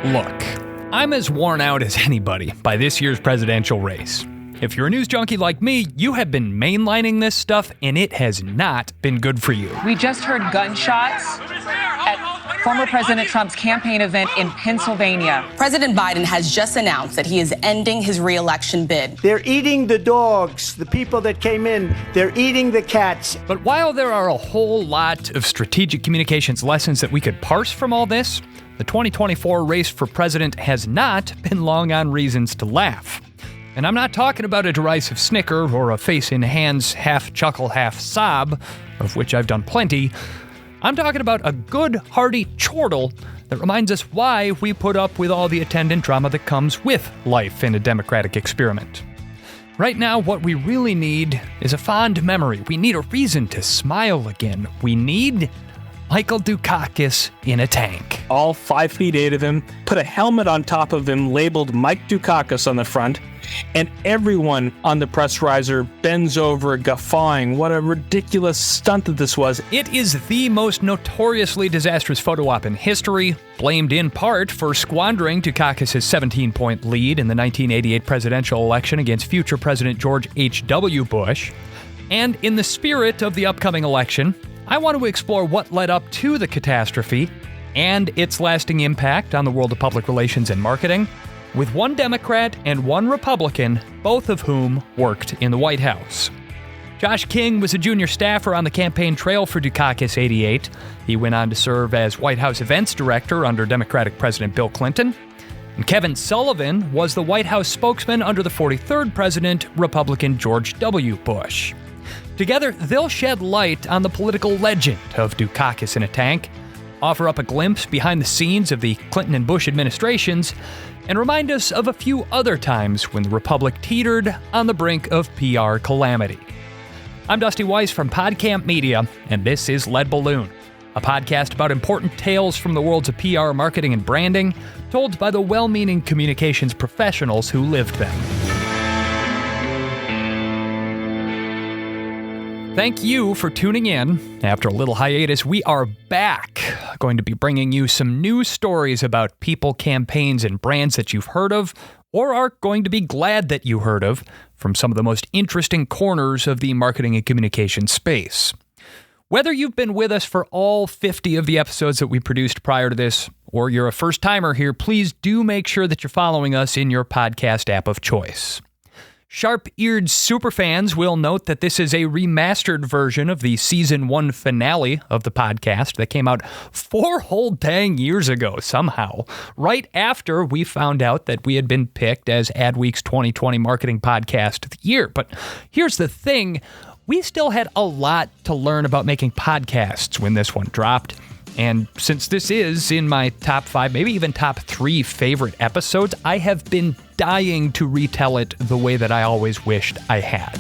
Look, I'm as worn out as anybody by this year's presidential race. If you're a news junkie like me, you have been mainlining this stuff, and it has not been good for you. We just heard gunshots at former President Trump's campaign event in Pennsylvania. President Biden has just announced that he is ending his re-election bid. They're eating the dogs, the people that came in. They're eating the cats. But while there are a whole lot of strategic communications lessons that we could parse from all this, the 2024 race for president has not been long on reasons to laugh. And I'm not talking about a derisive snicker or a face in hands half chuckle, half sob, of which I've done plenty. I'm talking about a good, hearty chortle that reminds us why we put up with all the attendant drama that comes with life in a democratic experiment. Right now, what we really need is a fond memory. We need a reason to smile again. We need Michael Dukakis in a tank. All 5 feet 8 of him, put a helmet on top of him labeled Mike Dukakis on the front, and everyone on the press riser bends over guffawing. What a ridiculous stunt that this was. It is the most notoriously disastrous photo op in history, blamed in part for squandering Dukakis' 17-point lead in the 1988 presidential election against future President George H.W. Bush. And in the spirit of the upcoming election, I want to explore what led up to the catastrophe and its lasting impact on the world of public relations and marketing, with one Democrat and one Republican, both of whom worked in the White House. Josh King was a junior staffer on the campaign trail for Dukakis 88. He went on to serve as White House events director under Democratic President Bill Clinton. And Kevin Sullivan was the White House spokesman under the 43rd president, Republican George W. Bush. Together, they'll shed light on the political legend of Dukakis in a tank, offer up a glimpse behind the scenes of the Clinton and Bush administrations, and remind us of a few other times when the Republic teetered on the brink of PR calamity. I'm Dusty Weiss from PodCamp Media, and this is Lead Balloon, a podcast about important tales from the worlds of PR, marketing, and branding, told by the well-meaning communications professionals who lived them. Thank you for tuning in. After a little hiatus, we are back. Going to be bringing you some news stories about people, campaigns, and brands that you've heard of, or are going to be glad that you heard of, from some of the most interesting corners of the marketing and communication space. Whether you've been with us for all 50 of the episodes that we produced prior to this, or you're a first-timer here, please do make sure that you're following us in your podcast app of choice. Sharp-eared superfans will note that this is a remastered version of the Season 1 finale of the podcast that came out 4 whole dang years ago somehow, right after we found out that we had been picked as Adweek's 2020 Marketing Podcast of the Year. But here's the thing, we still had a lot to learn about making podcasts when this one dropped. And since this is in my top 5, maybe even top 3 favorite episodes, I have been dying to retell it the way that I always wished I had.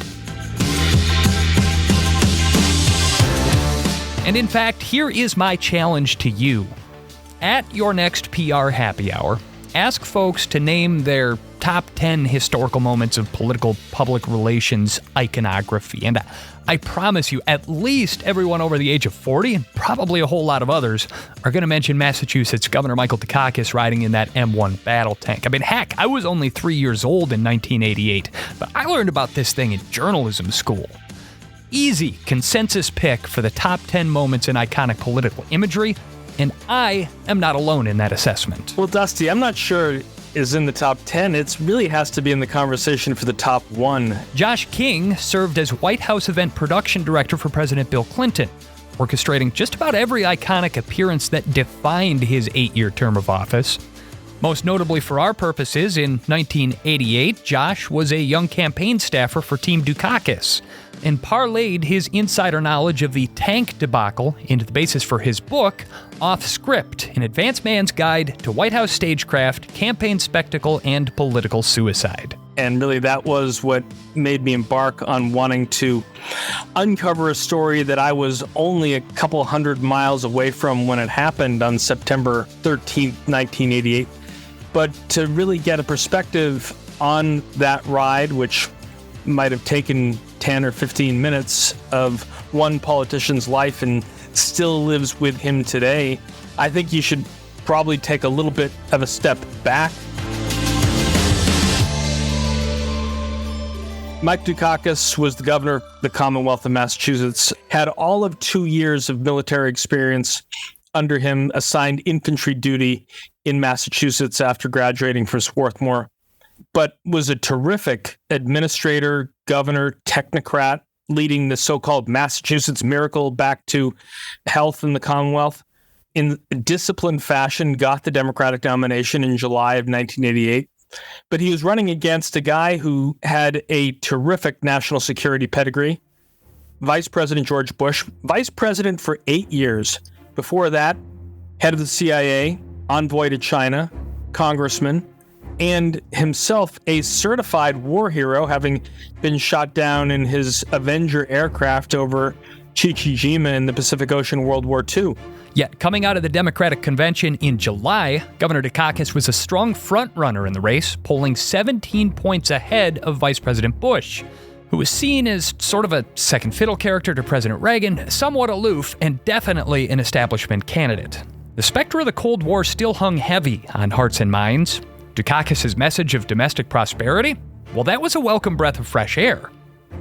And in fact, here is my challenge to you. At your next PR happy hour, ask folks to name their top 10 historical moments of political public relations iconography. And I promise you, at least everyone over the age of 40, and probably a whole lot of others, are going to mention Massachusetts Governor Michael Dukakis riding in that M1 battle tank. I mean, heck, I was only 3 years old in 1988, but I learned about this thing in journalism school. Easy consensus pick for the top 10 moments in iconic political imagery, and I am not alone in that assessment. Well, Dusty, I'm not sure is in the top 10. It really has to be in the conversation for the top 1. Josh King served as White House event production director for President Bill Clinton, orchestrating just about every iconic appearance that defined his 8-year term of office. Most notably for our purposes, in 1988, Josh was a young campaign staffer for Team Dukakis and parlayed his insider knowledge of the tank debacle into the basis for his book, Off Script, An Advanced Man's Guide to White House Stagecraft, Campaign Spectacle, and Political Suicide. And really, that was what made me embark on wanting to uncover a story that I was only a couple hundred miles away from when it happened on September 13th, 1988. But to really get a perspective on that ride, which might have taken 10 or 15 minutes of one politician's life and still lives with him today, I think you should probably take a little bit of a step back. Mike Dukakis was the governor of the Commonwealth of Massachusetts, had all of 2 years of military experience under him, assigned infantry duty in Massachusetts after graduating from Swarthmore, but was a terrific administrator, governor, technocrat, leading the so-called Massachusetts miracle back to health in the Commonwealth. In disciplined fashion, got the Democratic nomination in July of 1988. But he was running against a guy who had a terrific national security pedigree, Vice President George Bush, vice president for 8 years. Before that, head of the CIA, envoy to China, congressman, and himself a certified war hero, having been shot down in his Avenger aircraft over Chichijima in the Pacific Ocean, World War II. Yet, coming out of the Democratic Convention in July, Governor Dukakis was a strong front-runner in the race, polling 17 points ahead of Vice President Bush, who was seen as sort of a second fiddle character to President Reagan, somewhat aloof, and definitely an establishment candidate. The specter of the Cold War still hung heavy on hearts and minds. Dukakis' message of domestic prosperity? Well, that was a welcome breath of fresh air.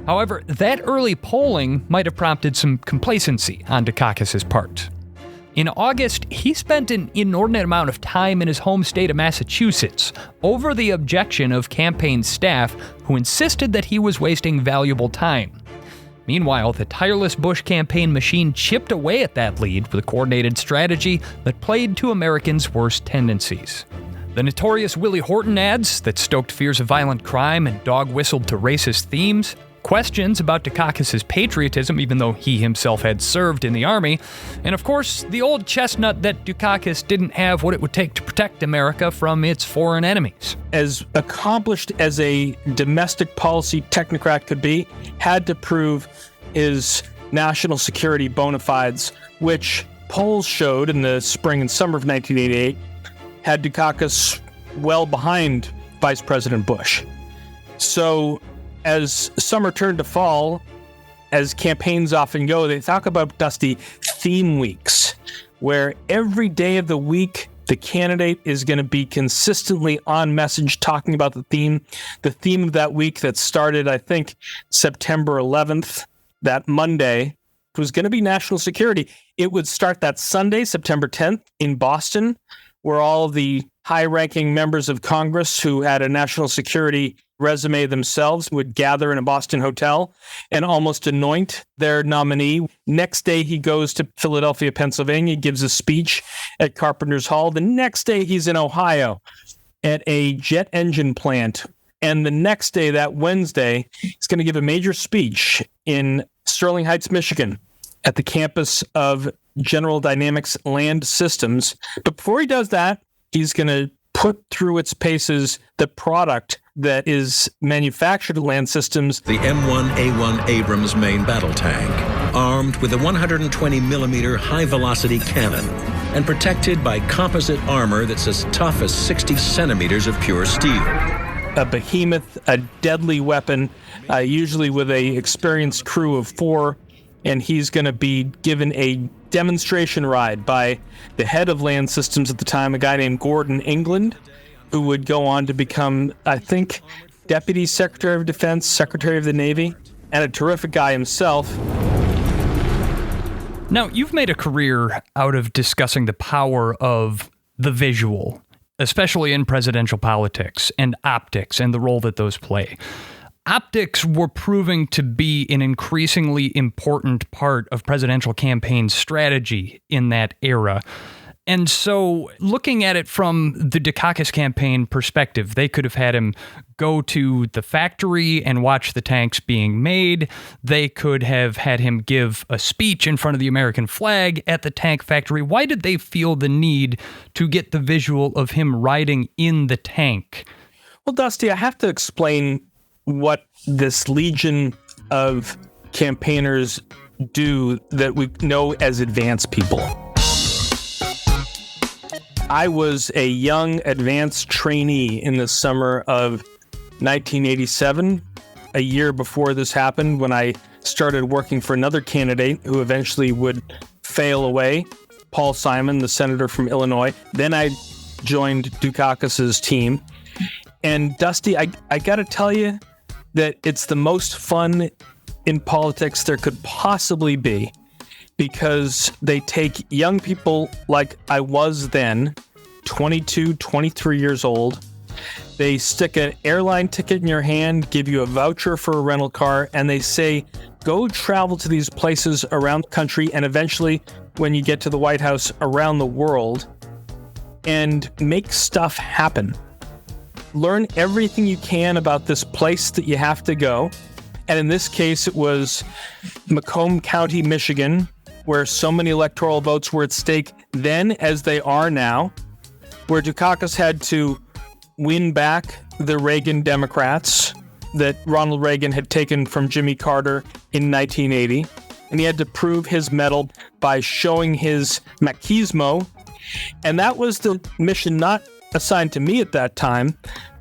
However, that early polling might have prompted some complacency on Dukakis' part. In August, he spent an inordinate amount of time in his home state of Massachusetts over the objection of campaign staff who insisted that he was wasting valuable time. Meanwhile, the tireless Bush campaign machine chipped away at that lead with a coordinated strategy that played to Americans' worst tendencies. The notorious Willie Horton ads that stoked fears of violent crime and dog-whistled to racist themes, questions about Dukakis' patriotism, even though he himself had served in the army, and of course, the old chestnut that Dukakis didn't have what it would take to protect America from its foreign enemies. As accomplished as a domestic policy technocrat could be, had to prove his national security bona fides, which polls showed in the spring and summer of 1988 had Dukakis well behind Vice President Bush. So as summer turned to fall, as campaigns often go, they talk about, Dusty, theme weeks, where every day of the week, the candidate is going to be consistently on message talking about the theme of that week that started, I think, September 11th, that Monday, was going to be national security. It would start that Sunday, September 10th, in Boston, where all of the high-ranking members of Congress who had a national security resume themselves would gather in a Boston hotel and almost anoint their nominee. Next day, he goes to Philadelphia, Pennsylvania, gives a speech at Carpenter's Hall. The next day, he's in Ohio at a jet engine plant. And the next day, that Wednesday, he's going to give a major speech in Sterling Heights, Michigan, at the campus of General Dynamics Land Systems. But before he does that, he's going to put through its paces the product that is manufactured at Land Systems. The M1A1 Abrams main battle tank, armed with a 120-millimeter high-velocity cannon and protected by composite armor that's as tough as 60 centimeters of pure steel. A behemoth, a deadly weapon, usually with a experienced crew of 4, and he's going to be given a demonstration ride by the head of Land Systems at the time, a guy named Gordon England, who would go on to become, I think, Deputy Secretary of Defense, Secretary of the Navy, and a terrific guy himself. Now, you've made a career out of discussing the power of the visual, especially in presidential politics, and optics and the role that those play. Optics were proving to be an increasingly important part of presidential campaign strategy in that era. And so, looking at it from the Dukakis campaign perspective, they could have had him go to the factory and watch the tanks being made. They could have had him give a speech in front of the American flag at the tank factory. Why did they feel the need to get the visual of him riding in the tank? Well, Dusty, I have to explain what this legion of campaigners do that we know as advanced people. I was a young advanced trainee in the summer of 1987, a year before this happened, when I started working for another candidate who eventually would fail away. Paul Simon, the senator from Illinois. Then I joined Dukakis' team. And Dusty, I got to tell you that it's the most fun in politics there could possibly be, because they take young people like I was then, 22, 23 years old. They stick an airline ticket in your hand, give you a voucher for a rental car, and they say, go travel to these places around the country and eventually, when you get to the White House, around the world, and make stuff happen. Learn everything you can about this place that you have to go. And in this case, it was Macomb County, Michigan, where so many electoral votes were at stake then as they are now, where Dukakis had to win back the Reagan Democrats that Ronald Reagan had taken from Jimmy Carter in 1980. And he had to prove his mettle by showing his machismo. And that was the mission not assigned to me at that time,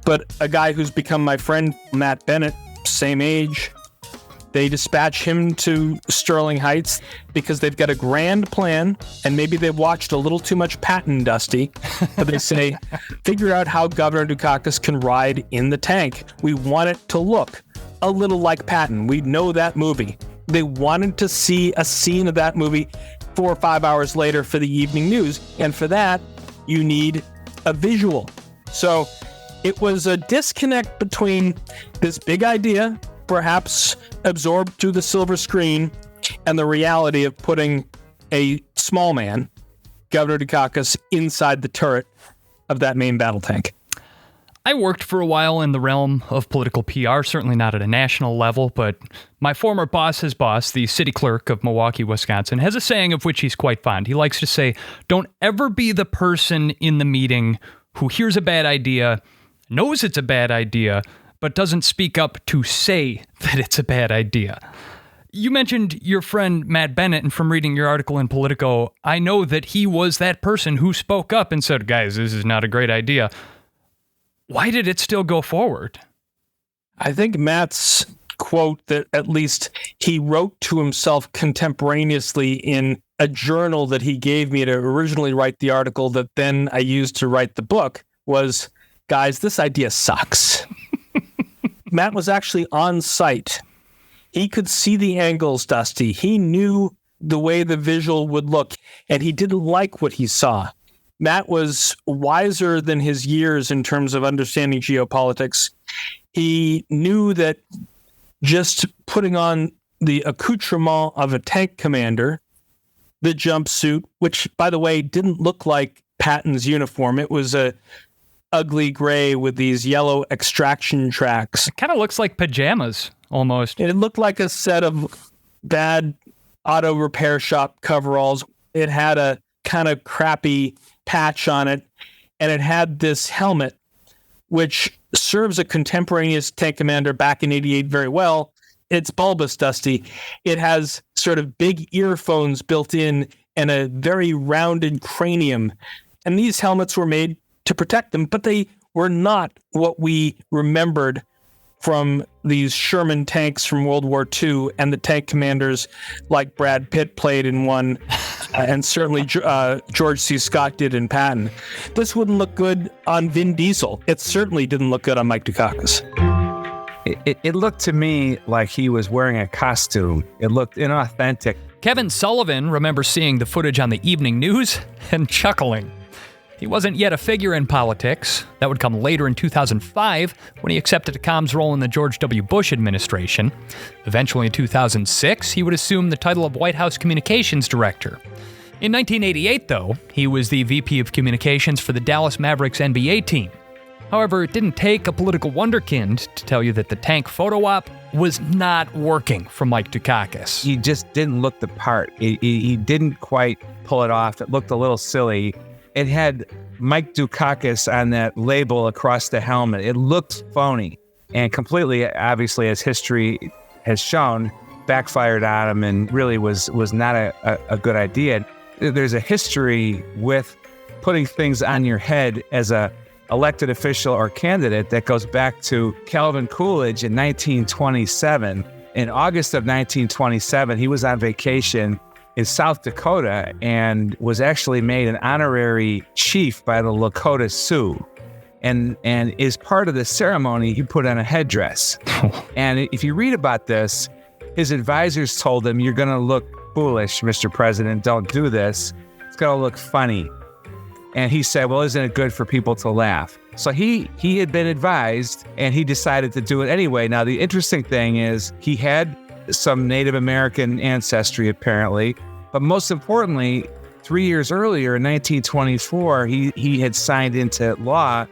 but a guy who's become my friend, Matt Bennett, same age. They dispatch him to Sterling Heights because they've got a grand plan, and maybe they've watched a little too much Patton, Dusty. But they say, figure out how Governor Dukakis can ride in the tank. We want it to look a little like Patton. We know that movie. They wanted to see a scene of that movie 4 or 5 hours later for the evening news. And for that, you need a visual. So it was a disconnect between this big idea, perhaps absorbed through the silver screen, and the reality of putting a small man, Governor Dukakis, inside the turret of that main battle tank. I worked for a while in the realm of political PR, certainly not at a national level, but my former boss's boss, the city clerk of Milwaukee, Wisconsin, has a saying of which he's quite fond. He likes to say, don't ever be the person in the meeting who hears a bad idea, knows it's a bad idea, but doesn't speak up to say that it's a bad idea. You mentioned your friend Matt Bennett, and from reading your article in Politico, I know that he was that person who spoke up and said, guys, this is not a great idea. Why did it still go forward? I think Matt's quote that at least he wrote to himself contemporaneously in a journal that he gave me to originally write the article that then I used to write the book was, guys, this idea sucks. Matt was actually on site. He could see the angles, Dusty. He knew the way the visual would look, and he didn't like what he saw. Matt was wiser than his years in terms of understanding geopolitics. He knew that just putting on the accoutrement of a tank commander, the jumpsuit, which, by the way, didn't look like Patton's uniform. It was a ugly gray with these yellow extraction tracks. It kind of looks like pajamas, almost. It looked like a set of bad auto repair shop coveralls. It had a kind of crappy patch on it, and it had this helmet, which serves a contemporaneous tank commander back in 88 very well. It's bulbous, Dusty. It has sort of big earphones built in and a very rounded cranium. And these helmets were made to protect them, but they were not what we remembered from these Sherman tanks from World War II and the tank commanders like Brad Pitt played in one, and certainly George C. Scott did in Patton. This wouldn't look good on Vin Diesel. It certainly didn't look good on Mike Dukakis. It looked to me like he was wearing a costume. It looked inauthentic. Kevin Sullivan remembers seeing the footage on the evening news and chuckling. He wasn't yet a figure in politics. That would come later in 2005 when he accepted a comms role in the George W. Bush administration. Eventually in 2006, he would assume the title of White House Communications Director. In 1988, though, he was the VP of Communications for the Dallas Mavericks NBA team. However, it didn't take a political wunderkind to tell you that the tank photo op was not working for Mike Dukakis. He just didn't look the part. He didn't quite pull it off. It looked a little silly. It had Mike Dukakis on that label across the helmet. It looked phony and completely, obviously, as history has shown, backfired on him and really was not a good idea. There's a history with putting things on your head as a elected official or candidate that goes back to Calvin Coolidge in 1927. In August of 1927, he was on vacation in South Dakota and was actually made an honorary chief by the Lakota Sioux. And as part of the ceremony, he put on a headdress. And if you read about this, his advisors told him, "You're going to look foolish, Mr. President. Don't do this. It's going to look funny." And he said, "Well, isn't it good for people to laugh?" So he had been advised, and he decided to do it anyway. Now, the interesting thing is he had some Native American ancestry, apparently. But most importantly, 3 years earlier, in 1924, he had signed into law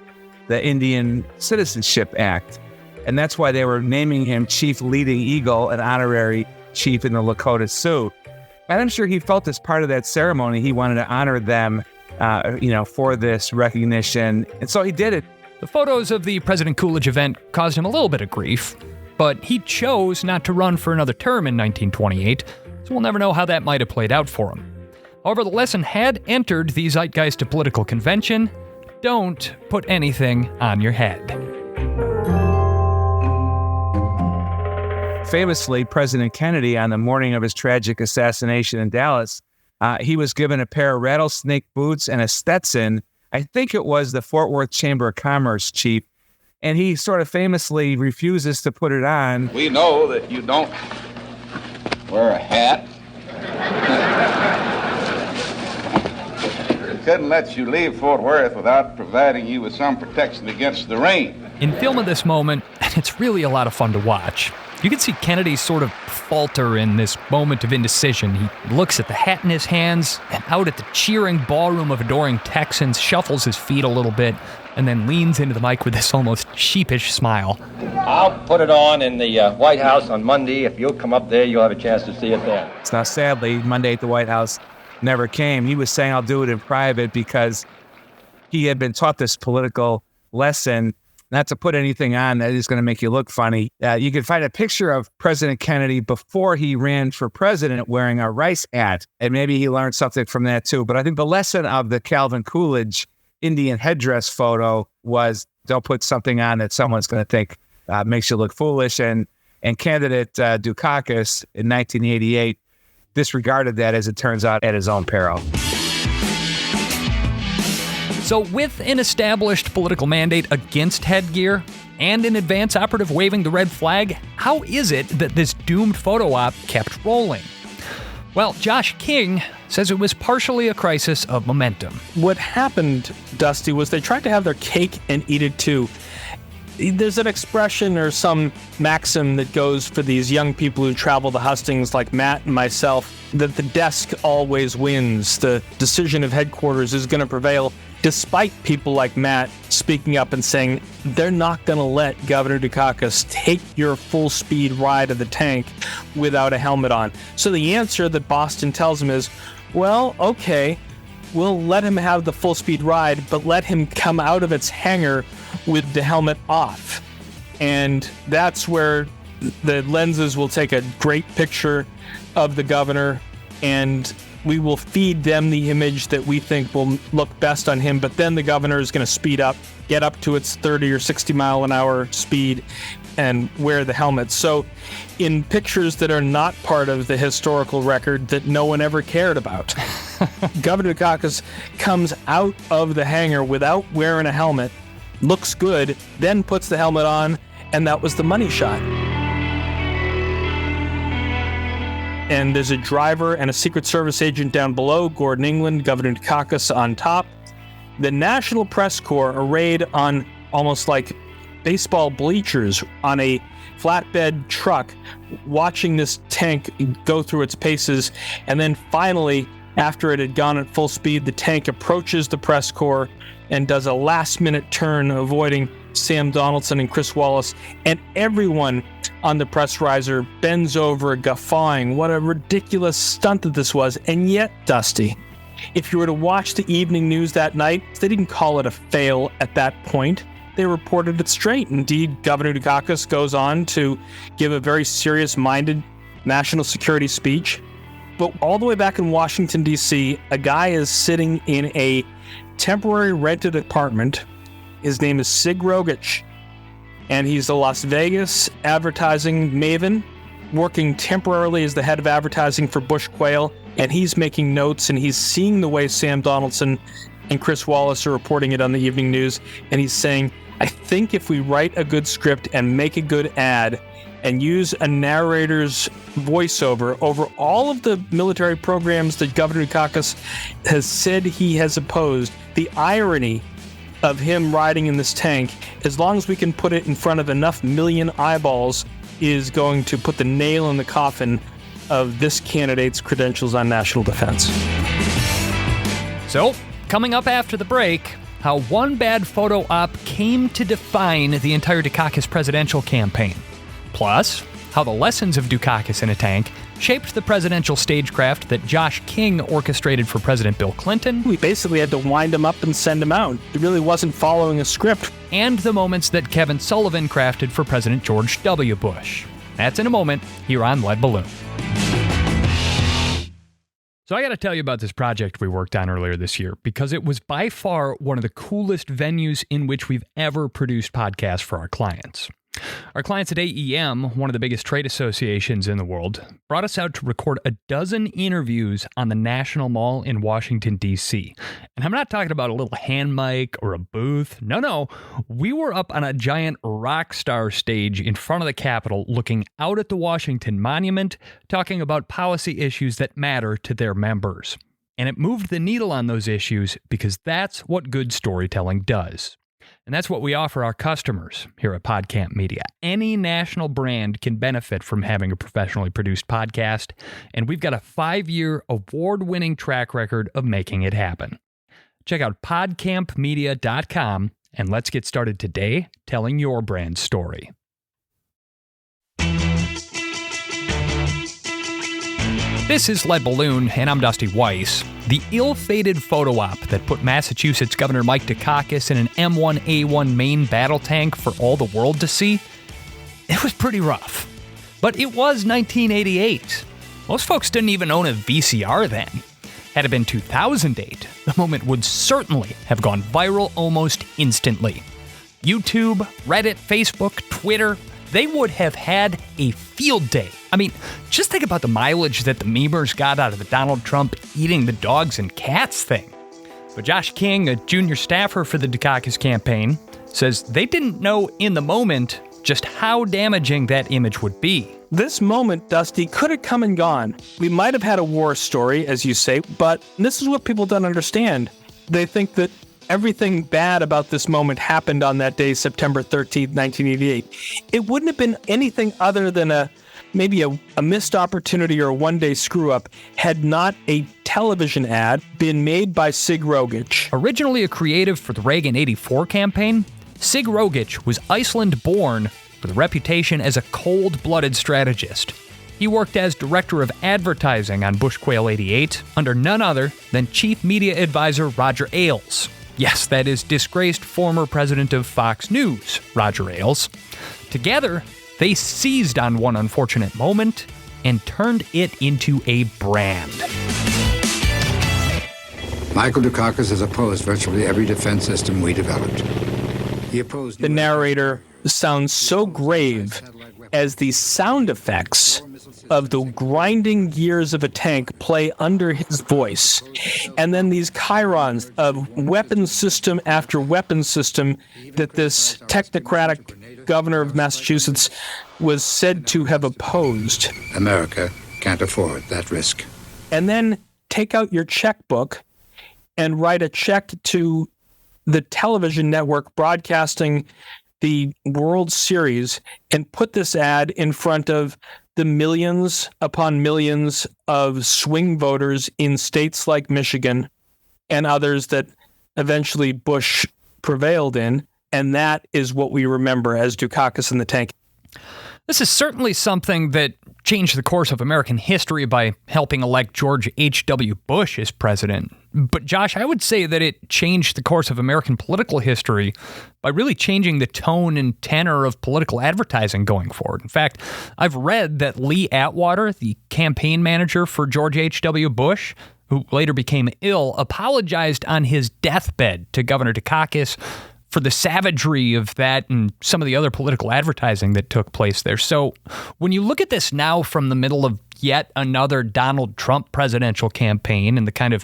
the Indian Citizenship Act. And that's why they were naming him Chief Leading Eagle, an honorary chief in the Lakota Sioux. And I'm sure he felt as part of that ceremony, he wanted to honor them, for this recognition. And so he did it. The photos of the President Coolidge event caused him a little bit of grief, but he chose not to run for another term in 1928, so we'll never know how that might have played out for him. However, the lesson had entered the zeitgeist of political convention: don't put anything on your head. Famously, President Kennedy, on the morning of his tragic assassination in Dallas, he was given a pair of rattlesnake boots and a Stetson. I think it was the Fort Worth Chamber of Commerce chief, and he sort of famously refuses to put it on. We know that you don't wear a hat. We couldn't let you leave Fort Worth without providing you with some protection against the rain. In film of this moment, it's really a lot of fun to watch. You can see Kennedy sort of falter in this moment of indecision. He looks at the hat in his hands and out at the cheering ballroom of adoring Texans, shuffles his feet a little bit, and then leans into the mic with this almost sheepish smile. I'll put it on in the White House on Monday. If you'll come up there, you'll have a chance to see it then. Now, sadly, Monday at the White House never came. He was saying, "I'll do it in private," because he had been taught this political lesson not to put anything on that is going to make you look funny. You can find a picture of President Kennedy before he ran for president wearing a rice hat, and maybe he learned something from that too. But I think the lesson of the Calvin Coolidge Indian headdress photo was don't put something on that someone's going to think makes you look foolish. And candidate Dukakis in 1988 disregarded that, as it turns out, at his own peril. So with an established political mandate against headgear and an advance operative waving the red flag, how is it that this doomed photo op kept rolling? Well, Josh King says it was partially a crisis of momentum. What happened, Dusty, was they tried to have their cake and eat it too. There's an expression or some maxim that goes for these young people who travel the hustings like Matt and myself, that the desk always wins. The decision of headquarters is going to prevail, despite people like Matt speaking up and saying they're not going to let Governor Dukakis take your full speed ride of the tank without a helmet on. So the answer that Boston tells him is, well, okay, we'll let him have the full speed ride, but let him come out of its hangar with the helmet off. And that's where the lenses will take a great picture of the governor, and we will feed them the image that we think will look best on him, but then the governor is going to speed up, get up to its 30 or 60 mile an hour speed and wear the helmet. So in pictures that are not part of the historical record that no one ever cared about, Governor Dukakis comes out of the hangar without wearing a helmet, looks good, then puts the helmet on, and that was the money shot. And there's a driver and a Secret Service agent down below, Gordon England, Governor Dukakis on top. The National Press Corps arrayed on almost like baseball bleachers on a flatbed truck, watching this tank go through its paces. And then finally, after it had gone at full speed, the tank approaches the press corps and does a last-minute turn, avoiding Sam Donaldson and Chris Wallace, and everyone on the press riser bends over, guffawing. What a ridiculous stunt that this was. And yet, Dusty, if you were to watch the evening news that night, they didn't call it a fail at that point. They reported it straight. Indeed, Governor Dukakis goes on to give a very serious-minded national security speech. But all the way back in Washington, D.C., a guy is sitting in a temporary rented apartment. His name is Sig Rogich, and he's a Las Vegas advertising maven, working temporarily as the head of advertising for Bush Quail. and he's making notes, and he's seeing the way Sam Donaldson and Chris Wallace are reporting it on the evening news, and he's saying, I think if we write a good script and make a good ad and use a narrator's voiceover over all of the military programs that Governor Dukakis has said he has opposed, the irony of him riding in this tank, as long as we can put it in front of enough million eyeballs, is going to put the nail in the coffin of this candidate's credentials on national defense. So, coming up after the break, how one bad photo op came to define the entire Dukakis presidential campaign. Plus, how the lessons of Dukakis in a tank shaped the presidential stagecraft that Josh King orchestrated for President Bill Clinton. We basically had to wind him up and send him out. He really wasn't following a script. And the moments that Kevin Sullivan crafted for President George W. Bush. That's in a moment here on Lead Balloon. So I got to tell you about this project we worked on earlier this year, because it was by far one of the coolest venues in which we've ever produced podcasts for our clients. Our clients at AEM, one of the biggest trade associations in the world, brought us out to record a dozen interviews on the National Mall in Washington, D.C. And I'm not talking about a little hand mic or a booth. No. We were up on a giant rock star stage in front of the Capitol, looking out at the Washington Monument, talking about policy issues that matter to their members. And it moved the needle on those issues because that's what good storytelling does. And that's what we offer our customers here at PodCamp Media. Any national brand can benefit from having a professionally produced podcast, and we've got a 5-year award-winning track record of making it happen. Check out podcampmedia.com, and let's get started today telling your brand story. This is Lead Balloon, and I'm Dusty Weiss. The ill-fated photo op that put Massachusetts Governor Mike Dukakis in an M1A1 Maine battle tank for all the world to see, it was pretty rough. But it was 1988. Most folks didn't even own a VCR then. Had it been 2008, the moment would certainly have gone viral almost instantly. YouTube, Reddit, Facebook, Twitter, they would have had a field day. I mean, just think about the mileage that the memers got out of the Donald Trump eating the dogs and cats thing. But Josh King, a junior staffer for the Dukakis campaign, says they didn't know in the moment just how damaging that image would be. This moment, Dusty, could have come and gone. We might have had a war story, as you say, but this is what people don't understand. They think that everything bad about this moment happened on that day, September 13th, 1988. It wouldn't have been anything other than maybe a missed opportunity or a one-day screw-up had not a television ad been made by Sig Rogich. Originally a creative for the Reagan 84 campaign, Sig Rogich was Iceland-born with a reputation as a cold-blooded strategist. He worked as director of advertising on Bush Quail 88 under none other than chief media advisor Roger Ailes. Yes, that is disgraced former president of Fox News, Roger Ailes. Together, they seized on one unfortunate moment and turned it into a brand. Michael Dukakis has opposed virtually every defense system we developed. He opposed... The narrator sounds so grave as the sound effects of the grinding gears of a tank play under his voice. And then these chyrons of weapon system after weapon system that this technocratic governor of Massachusetts was said to have opposed. America can't afford that risk. And then take out your checkbook and write a check to the television network broadcasting the World Series and put this ad in front of the millions upon millions of swing voters in states like Michigan and others that eventually Bush prevailed in. And that is what we remember as Dukakis in the tank. This is certainly something that changed the course of American history by helping elect George H.W. Bush as president. But Josh, I would say that it changed the course of American political history by really changing the tone and tenor of political advertising going forward. In fact, I've read that Lee Atwater, the campaign manager for George H.W. Bush, who later became ill, apologized on his deathbed to Governor Dukakis for the savagery of that and some of the other political advertising that took place there. So when you look at this now from the middle of yet another Donald Trump presidential campaign and the kind of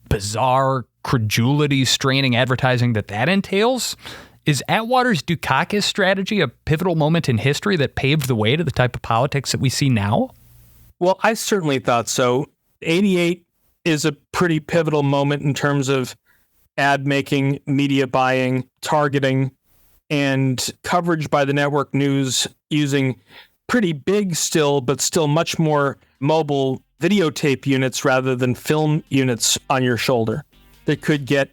bizarre, credulity-straining advertising that entails? Is Atwater's Dukakis strategy a pivotal moment in history that paved the way to the type of politics that we see now? Well, I certainly thought so. 88 is a pretty pivotal moment in terms of ad making, media buying, targeting, and coverage by the network news using pretty big still, but still much more mobile videotape units rather than film units on your shoulder that could get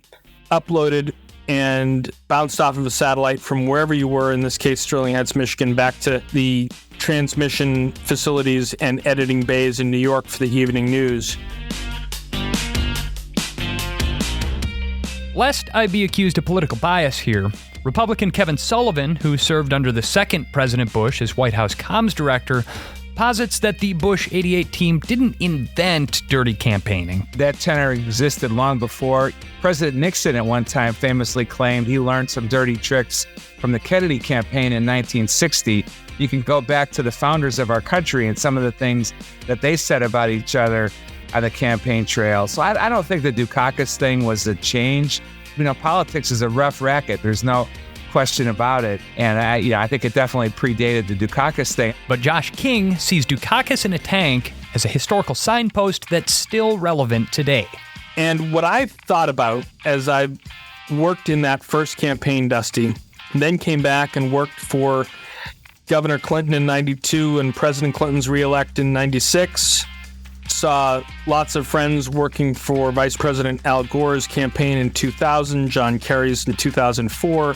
uploaded and bounced off of a satellite from wherever you were, in this case, Sterling Heights, Michigan, back to the transmission facilities and editing bays in New York for the evening news. Lest I be accused of political bias here, Republican Kevin Sullivan, who served under the second President Bush as White House comms director, posits that the Bush 88 team didn't invent dirty campaigning. That tenor existed long before. President Nixon at one time famously claimed he learned some dirty tricks from the Kennedy campaign in 1960. You can go back to the founders of our country and some of the things that they said about each other on the campaign trail. So I don't think the Dukakis thing was a change. You know, politics is a rough racket. There's no question about it. And I think it definitely predated the Dukakis thing. But Josh King sees Dukakis in a tank as a historical signpost that's still relevant today. And what I thought about as I worked in that first campaign, Dusty, then came back and worked for Governor Clinton in 92 and President Clinton's reelect in 96, saw lots of friends working for Vice President Al Gore's campaign in 2000, John Kerry's in 2004,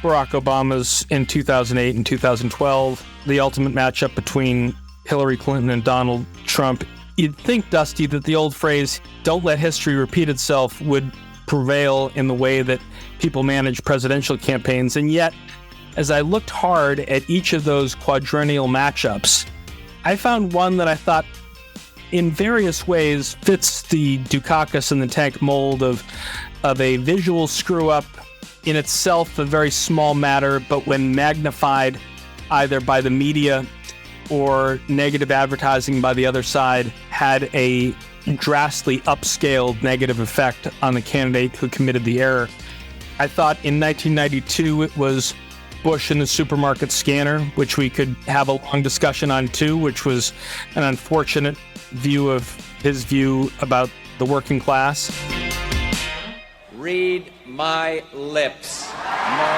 Barack Obama's in 2008 and 2012, the ultimate matchup between Hillary Clinton and Donald Trump. You'd think, Dusty, that the old phrase, "don't let history repeat itself," would prevail in the way that people manage presidential campaigns. And yet, as I looked hard at each of those quadrennial matchups, I found one that I thought in various ways fits the Dukakis and the tank mold of a visual screw-up, in itself a very small matter, but when magnified either by the media or negative advertising by the other side, had a drastically upscaled negative effect on the candidate who committed the error. I thought in 1992 it was Bush in the supermarket scanner, which we could have a long discussion on too, which was an unfortunate view of his view about the working class. Read my lips. No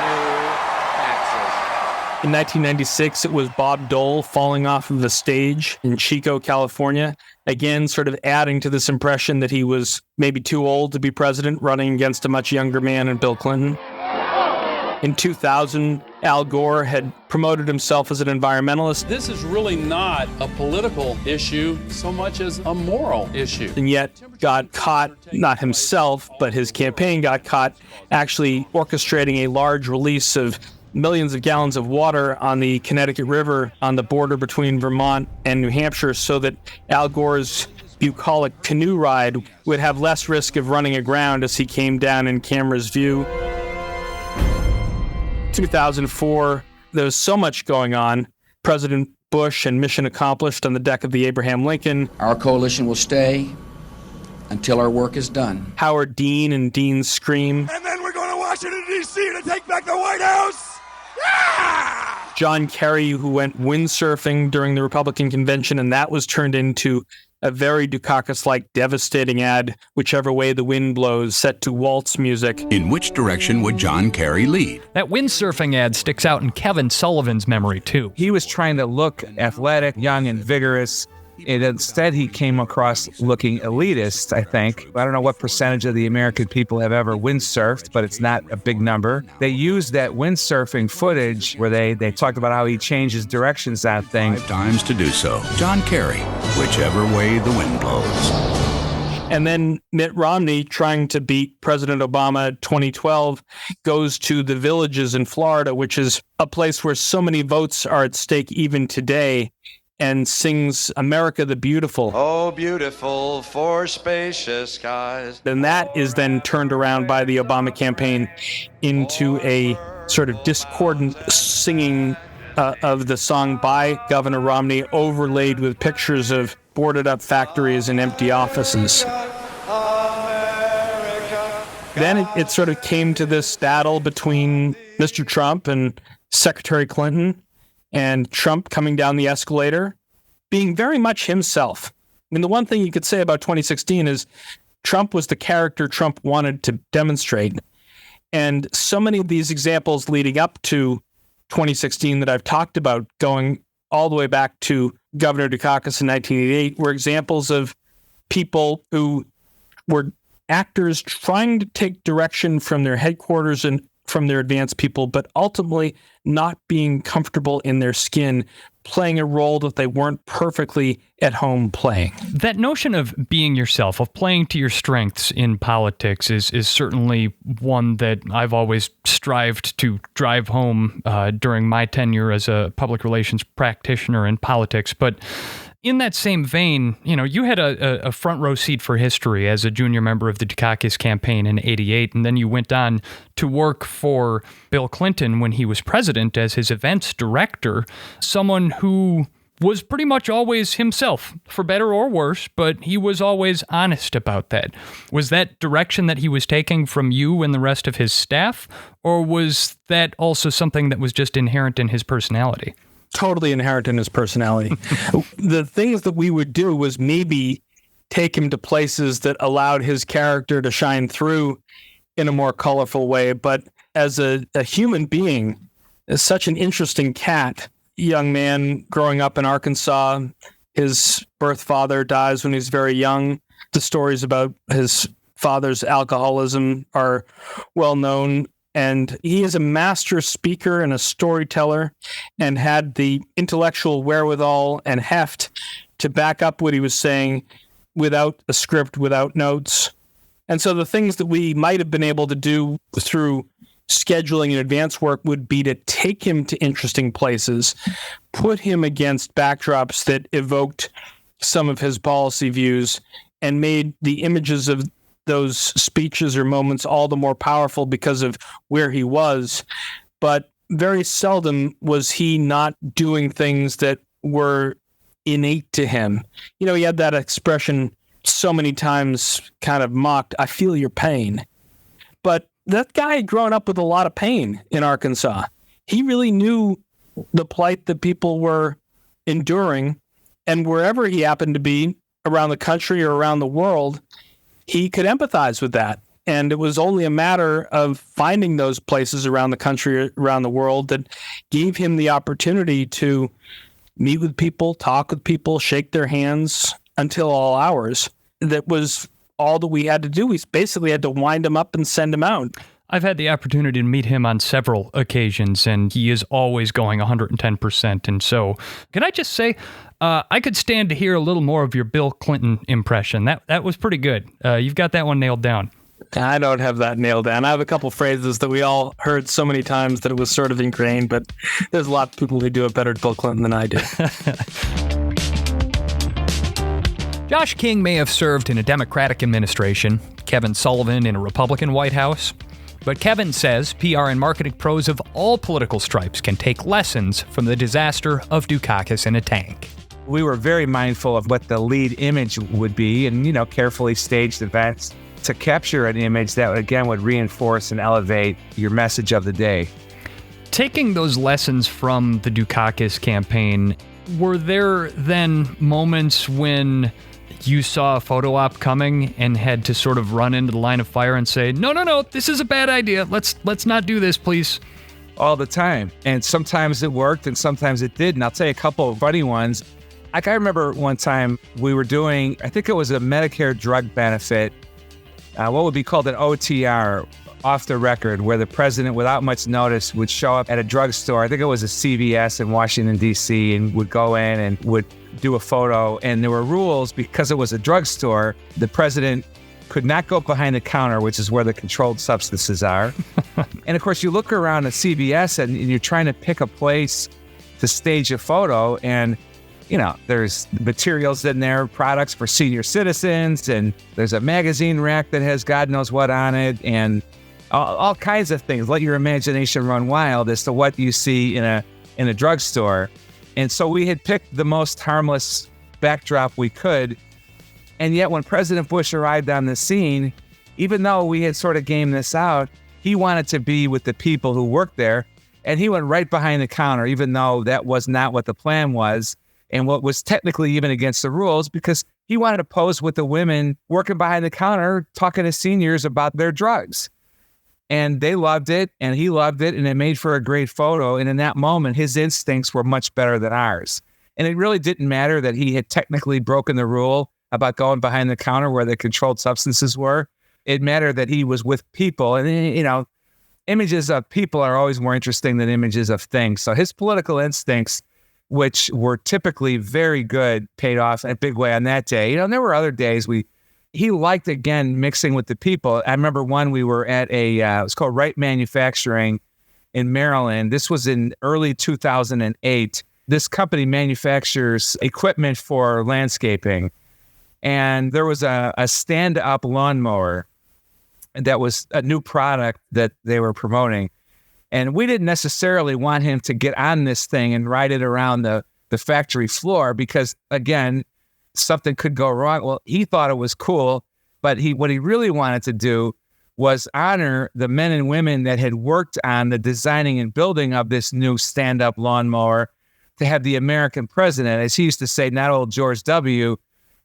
new taxes. In 1996, it was Bob Dole falling off of the stage in Chico, California, again sort of adding to this impression that he was maybe too old to be president, running against a much younger man in Bill Clinton. In 2000, Al Gore had promoted himself as an environmentalist. This is really not a political issue so much as a moral issue. And yet got caught, not himself, but his campaign got caught actually orchestrating a large release of millions of gallons of water on the Connecticut River on the border between Vermont and New Hampshire so that Al Gore's bucolic canoe ride would have less risk of running aground as he came down in camera's view. 2004, there was so much going on. President Bush and mission accomplished on the deck of the Abraham Lincoln. Our coalition will stay until our work is done. Howard Dean and Dean's Scream. And then we're going to Washington, D.C. to take back the White House. Yeah! John Kerry, who went windsurfing during the Republican convention, and that was turned into a very Dukakis-like devastating ad, whichever way the wind blows, set to waltz music. In which direction would John Kerry lead? That windsurfing ad sticks out in Kevin Sullivan's memory, too. He was trying to look athletic, young, and vigorous. And instead, he came across looking elitist, I think. I don't know what percentage of the American people have ever windsurfed, but it's not a big number. They used that windsurfing footage where they talked about how he changes directions on things. 5 times to do so. John Kerry, whichever way the wind blows. And then Mitt Romney, trying to beat President Obama 2012, goes to the Villages in Florida, which is a place where so many votes are at stake even today, and sings America the Beautiful. Oh, beautiful for spacious skies. And that is then turned around by the Obama campaign into a sort of discordant singing of the song by Governor Romney overlaid with pictures of boarded up factories and empty offices. Then it sort of came to this battle between Mr. Trump and Secretary Clinton, and Trump coming down the escalator, being very much himself. I mean, the one thing you could say about 2016 is Trump was the character Trump wanted to demonstrate. And so many of these examples leading up to 2016 that I've talked about, going all the way back to Governor Dukakis in 1988, were examples of people who were actors trying to take direction from their headquarters and from their advanced people, but ultimately not being comfortable in their skin, playing a role that they weren't perfectly at home playing. That notion of being yourself, of playing to your strengths in politics is certainly one that I've always strived to drive home during my tenure as a public relations practitioner in politics. But in that same vein, you had a front row seat for history as a junior member of the Dukakis campaign in '88, and then you went on to work for Bill Clinton when he was president as his events director, someone who was pretty much always himself, for better or worse, but he was always honest about that. Was that direction that he was taking from you and the rest of his staff, or was that also something that was just inherent in his personality? Totally inherent in his personality. The things that we would do was maybe take him to places that allowed his character to shine through in a more colorful way. But as a human being, is such an interesting cat. Young man growing up in Arkansas, his birth father dies when he's very young. The stories about his father's alcoholism are well known. And he is a master speaker and a storyteller, and had the intellectual wherewithal and heft to back up what he was saying without a script, without notes. And so the things that we might have been able to do through scheduling and advance work would be to take him to interesting places, put him against backdrops that evoked some of his policy views, and made the images of those speeches or moments all the more powerful because of where he was. But very seldom was he not doing things that were innate to him. He had that expression so many times kind of mocked, "I feel your pain." But that guy had grown up with a lot of pain in Arkansas. He really knew the plight that people were enduring, and wherever he happened to be around the country or around the world, he could empathize with that. And it was only a matter of finding those places around the country, around the world, that gave him the opportunity to meet with people, talk with people, shake their hands until all hours. That was all that we had to do. We basically had to wind him up and send him out. I've had the opportunity to meet him on several occasions, and he is always going 110%. And so, can I just say, I could stand to hear a little more of your Bill Clinton impression. That was pretty good. You've got that one nailed down. I don't have that nailed down. I have a couple phrases that we all heard so many times that it was sort of ingrained, but there's a lot of people who do it better at Bill Clinton than I do. Josh King may have served in a Democratic administration, Kevin Sullivan in a Republican White House. But Kevin says PR and marketing pros of all political stripes can take lessons from the disaster of Dukakis in a tank. We were very mindful of what the lead image would be and, carefully staged events to capture an image that, again, would reinforce and elevate your message of the day. Taking those lessons from the Dukakis campaign, were there then moments when you saw a photo op coming and had to sort of run into the line of fire and say, no, this is a bad idea. Let's not do this, please? All the time. And sometimes it worked and sometimes it didn't. I'll tell you a couple of funny ones. Like, I remember one time we were doing, I think it was a Medicare drug benefit, what would be called an OTR, off the record, where the president, without much notice, would show up at a drugstore. I think it was a CVS in Washington, D.C., and would go in and would do a photo. And there were rules because it was a drugstore. The president could not go behind the counter, which is where the controlled substances are. And of course, you look around at CVS and you're trying to pick a place to stage a photo. And, there's materials in there, products for senior citizens. And there's a magazine rack that has God knows what on it. And all kinds of things. Let your imagination run wild as to what you see in a in a drugstore. And so we had picked the most harmless backdrop we could. And yet when President Bush arrived on the scene, even though we had sort of gamed this out, he wanted to be with the people who worked there. And he went right behind the counter, even though that was not what the plan was. And what was technically even against the rules, because he wanted to pose with the women working behind the counter, talking to seniors about their drugs. And they loved it, and he loved it, and it made for a great photo. And in that moment, his instincts were much better than ours. And it really didn't matter that he had technically broken the rule about going behind the counter where the controlled substances were. It mattered that he was with people. And, images of people are always more interesting than images of things. So his political instincts, which were typically very good, paid off in a big way on that day. There were other days he liked, again, mixing with the people. I remember one, we were at it was called Wright Manufacturing in Maryland. This was in early 2008. This company manufactures equipment for landscaping. And there was a stand-up lawnmower that was a new product that they were promoting. And we didn't necessarily want him to get on this thing and ride it around the factory floor because, again, something could go wrong. Well, he thought it was cool, but what he really wanted to do was honor the men and women that had worked on the designing and building of this new stand-up lawnmower, to have the American president, as he used to say, not old George W.,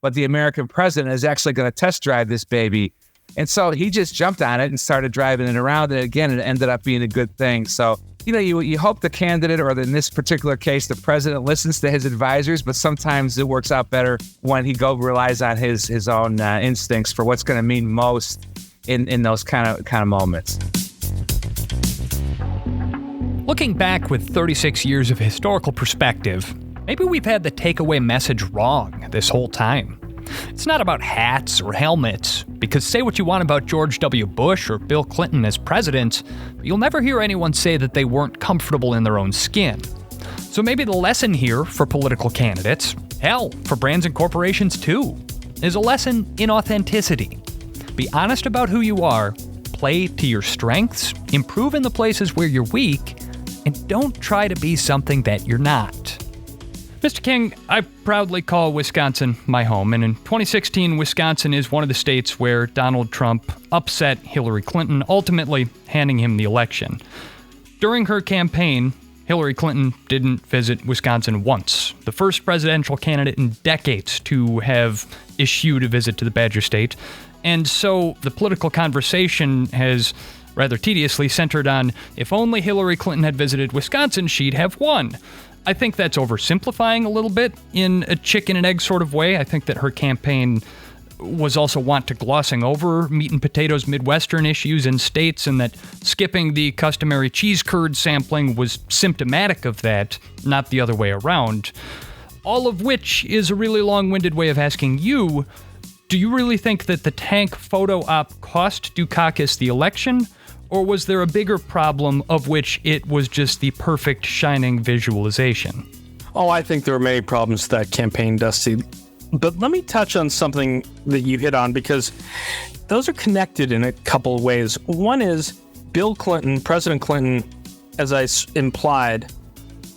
but the American president is actually going to test drive this baby. And so he just jumped on it and started driving it around. And again, it ended up being a good thing. So, you hope the candidate, or in this particular case, the president, listens to his advisors, but sometimes it works out better when he relies on his own instincts for what's going to mean most in those kind of moments. Looking back with 36 years of historical perspective, maybe we've had the takeaway message wrong this whole time. It's not about hats or helmets, because say what you want about George W. Bush or Bill Clinton as presidents, but you'll never hear anyone say that they weren't comfortable in their own skin. So maybe the lesson here for political candidates, hell, for brands and corporations too, is a lesson in authenticity. Be honest about who you are, play to your strengths, improve in the places where you're weak, and don't try to be something that you're not. Mr. King, I proudly call Wisconsin my home, and in 2016, Wisconsin is one of the states where Donald Trump upset Hillary Clinton, ultimately handing him the election. During her campaign, Hillary Clinton didn't visit Wisconsin once, the first presidential candidate in decades to have issued a visit to the Badger State, and so the political conversation has rather tediously centered on if only Hillary Clinton had visited Wisconsin, she'd have won. I think that's oversimplifying a little bit in a chicken and egg sort of way. I think that her campaign was also wont to glossing over meat and potatoes Midwestern issues in states, and that skipping the customary cheese curd sampling was symptomatic of that, not the other way around. All of which is a really long-winded way of asking you, do you really think that the tank photo op cost Dukakis the election? Or was there a bigger problem of which it was just the perfect shining visualization? Oh, I think there were many problems with that campaign, Dusty. But let me touch on something that you hit on, because those are connected in a couple of ways. One is Bill Clinton, President Clinton, as I implied,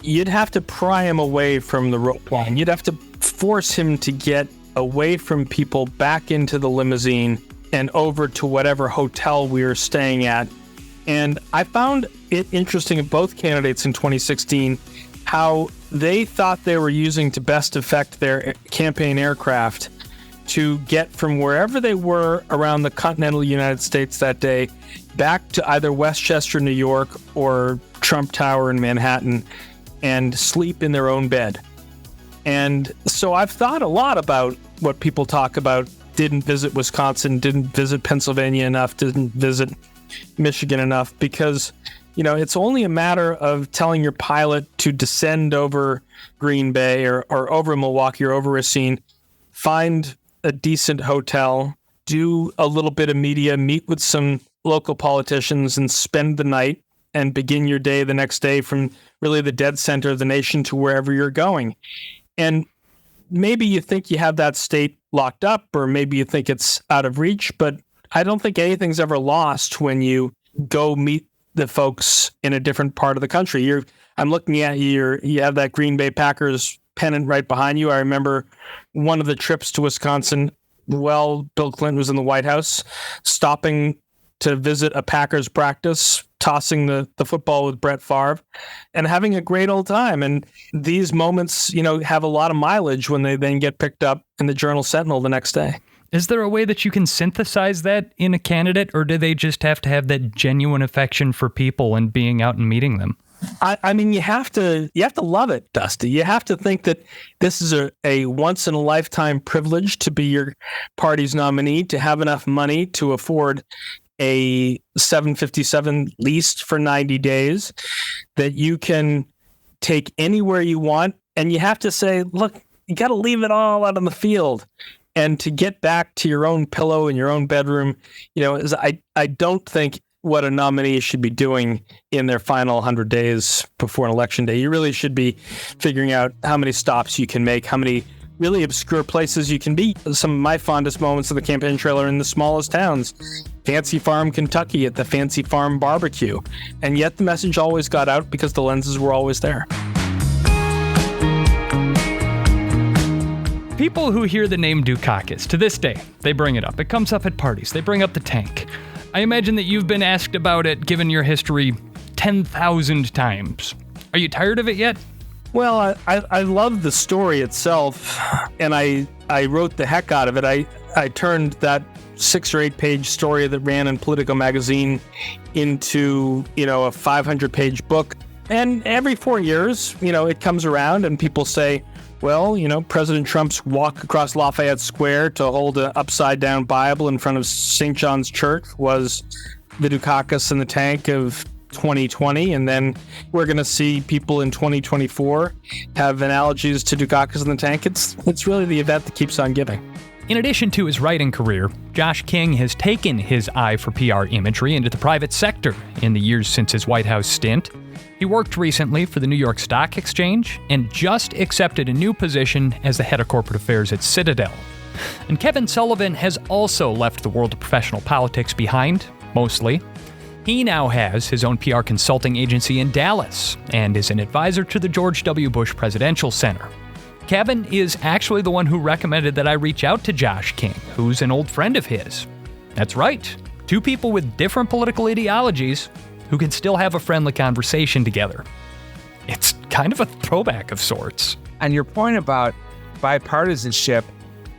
you'd have to pry him away from the rope line. You'd have to force him to get away from people, back into the limousine and over to whatever hotel we were staying at. And I found it interesting in both candidates in 2016 how they thought they were using to best effect their campaign aircraft to get from wherever they were around the continental United States that day back to either Westchester, New York, or Trump Tower in Manhattan and sleep in their own bed. And so I've thought a lot about what people talk about, didn't visit Wisconsin, didn't visit Pennsylvania enough, didn't visit Michigan enough, because, it's only a matter of telling your pilot to descend over Green Bay or over Milwaukee or over Racine, find a decent hotel, do a little bit of media, meet with some local politicians, and spend the night and begin your day the next day from really the dead center of the nation to wherever you're going. And maybe you think you have that state locked up, or maybe you think it's out of reach, but I don't think anything's ever lost when you go meet the folks in a different part of the country. I'm looking at you. You have that Green Bay Packers pennant right behind you. I remember one of the trips to Wisconsin. Well, Bill Clinton was in the White House, stopping to visit a Packers practice, tossing the football with Brett Favre, and having a great old time. And these moments, have a lot of mileage when they then get picked up in the Journal-Sentinel the next day. Is there a way that you can synthesize that in a candidate, or do they just have to have that genuine affection for people and being out and meeting them? I mean, you have to love it, Dusty. You have to think that this is a once in a lifetime privilege to be your party's nominee, to have enough money to afford a 757 lease for 90 days, that you can take anywhere you want. And you have to say, look, you got to leave it all out on the field. And to get back to your own pillow in your own bedroom, I don't think what a nominee should be doing in their final 100 days before an election day. You really should be figuring out how many stops you can make, how many really obscure places you can be. Some of my fondest moments of the campaign trail are in the smallest towns. Fancy Farm, Kentucky at the Fancy Farm Barbecue. And yet the message always got out because the lenses were always there. People who hear the name Dukakis, to this day, they bring it up. It comes up at parties. They bring up the tank. I imagine that you've been asked about it, given your history, 10,000 times. Are you tired of it yet? Well, I love the story itself, and I wrote the heck out of it. I turned that 6 or 8 page story that ran in Politico magazine into, a 500-page book. And every 4 years, it comes around and people say, well, President Trump's walk across Lafayette Square to hold an upside-down Bible in front of St. John's Church was the Dukakis in the tank of 2020. And then we're going to see people in 2024 have analogies to Dukakis in the tank. It's really the event that keeps on giving. In addition to his writing career, Josh King has taken his eye for PR imagery into the private sector in the years since his White House stint. He worked recently for the New York Stock Exchange and just accepted a new position as the head of corporate affairs at Citadel. And Kevin Sullivan has also left the world of professional politics behind, mostly. He now has his own PR consulting agency in Dallas and is an advisor to the George W. Bush Presidential Center. Kevin is actually the one who recommended that I reach out to Josh King, who's an old friend of his. That's right, 2 people with different political ideologies who can still have a friendly conversation together. It's kind of a throwback of sorts. On your point about bipartisanship,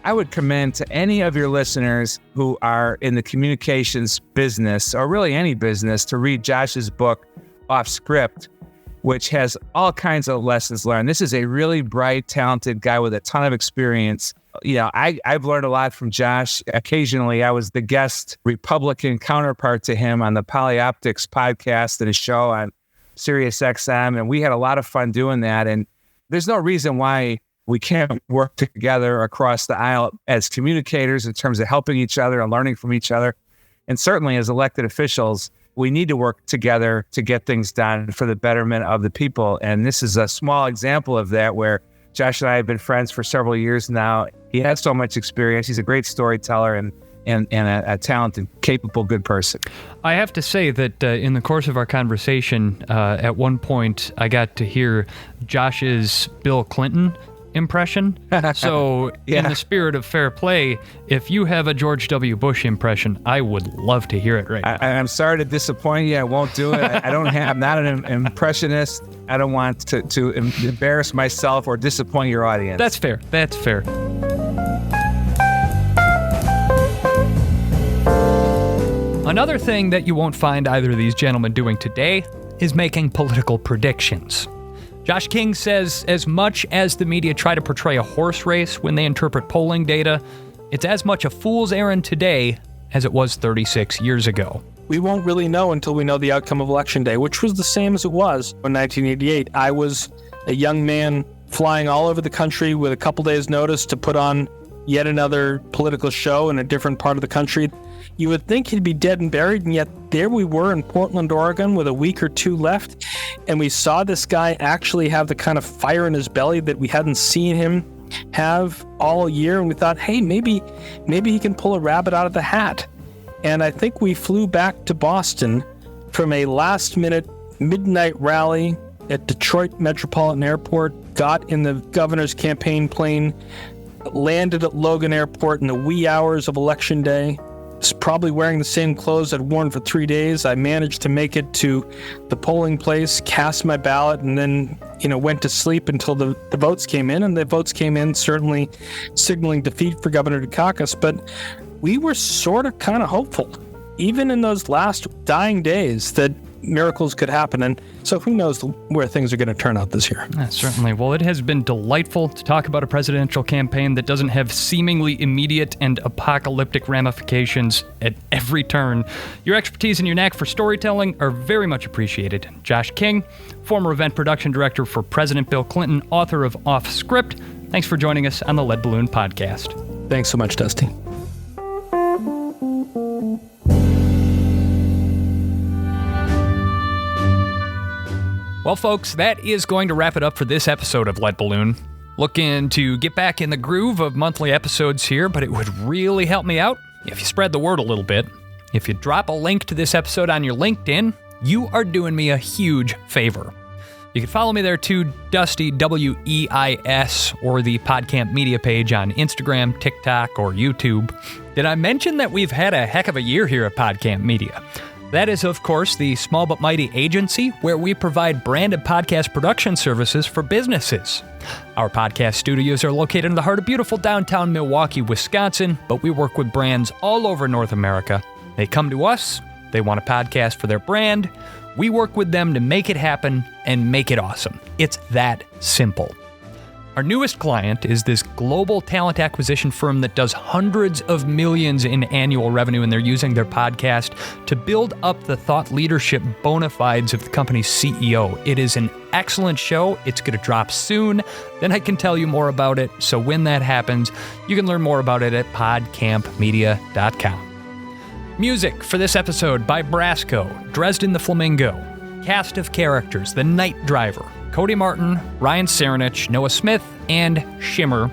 I would commend to any of your listeners who are in the communications business, or really any business, to read Josh's book, Off Script, which has all kinds of lessons learned. This is a really bright, talented guy with a ton of experience. I've learned a lot from Josh. Occasionally, I was the guest Republican counterpart to him on the Polyoptics podcast and a show on Sirius XM, and we had a lot of fun doing that. And there's no reason why we can't work together across the aisle as communicators in terms of helping each other and learning from each other. And certainly as elected officials, we need to work together to get things done for the betterment of the people. And this is a small example of that, where Josh and I have been friends for several years now. He has so much experience. He's a great storyteller and a talented, capable, good person. I have to say that in the course of our conversation, at one point, I got to hear Josh's Bill Clinton impression. So in the spirit of fair play, if you have a George W. Bush impression, I would love to hear it right now. I'm sorry to disappoint you. I won't do it. I'm not an impressionist. I don't want to embarrass myself or disappoint your audience. That's fair. Another thing that you won't find either of these gentlemen doing today is making political predictions. Josh King says as much as the media try to portray a horse race when they interpret polling data, it's as much a fool's errand today as it was 36 years ago. We won't really know until we know the outcome of Election Day, which was the same as it was in 1988. I was a young man flying all over the country with a couple days' notice to put on yet another political show in a different part of the country. You would think he'd be dead and buried, and yet there we were in Portland, Oregon, with a week or 2 left, and we saw this guy actually have the kind of fire in his belly that we hadn't seen him have all year, and we thought, hey, maybe he can pull a rabbit out of the hat. And I think we flew back to Boston from a last-minute midnight rally at Detroit Metropolitan Airport, got in the governor's campaign plane, landed at Logan Airport in the wee hours of Election Day. Was probably wearing the same clothes I'd worn for 3 days. I managed to make it to the polling place, cast my ballot, and then, went to sleep until the votes came in. And the votes came in certainly signaling defeat for Governor Dukakis. But we were sort of kind of hopeful, even in those last dying days, that miracles could happen. And so who knows where things are going to turn out this year. Certainly. Well, it has been delightful to talk about a presidential campaign that doesn't have seemingly immediate and apocalyptic ramifications at every turn. Your expertise and your knack for storytelling are very much appreciated. Josh King, former event production director for President Bill Clinton, author of Off Script, thanks for joining us on the Lead Balloon Podcast. Thanks so much, Dusty. Well, folks, that is going to wrap it up for this episode of Lead Balloon. Looking to get back in the groove of monthly episodes here, but it would really help me out if you spread the word a little bit. If you drop a link to this episode on your LinkedIn, you are doing me a huge favor. You can follow me there too, Dusty, W-E-I-S, or the PodCamp Media page on Instagram, TikTok, or YouTube. Did I mention that we've had a heck of a year here at PodCamp Media? That is, of course, the small but mighty agency where we provide branded podcast production services for businesses. Our podcast studios are located in the heart of beautiful downtown Milwaukee, Wisconsin, but we work with brands all over North America. They come to us, they want a podcast for their brand, we work with them to make it happen and make it awesome. It's that simple. Our newest client is this global talent acquisition firm that does hundreds of millions in annual revenue, and they're using their podcast to build up the thought leadership bona fides of the company's CEO. It is an excellent show. It's going to drop soon. Then I can tell you more about it. So when that happens, you can learn more about it at podcampmedia.com. Music for this episode by Brasco, Dresden the Flamingo, cast of characters, The Night Driver, Cody Martin, Ryan Serenich, Noah Smith, and Shimmer.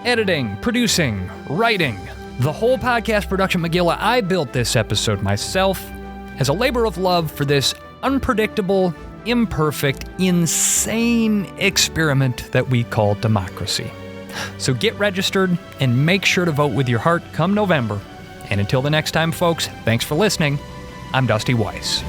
Editing, producing, writing, the whole podcast production Megillah. I built this episode myself as a labor of love for this unpredictable, imperfect, insane experiment that we call democracy. So get registered and make sure to vote with your heart come November. And until the next time, folks, thanks for listening. I'm Dusty Weiss.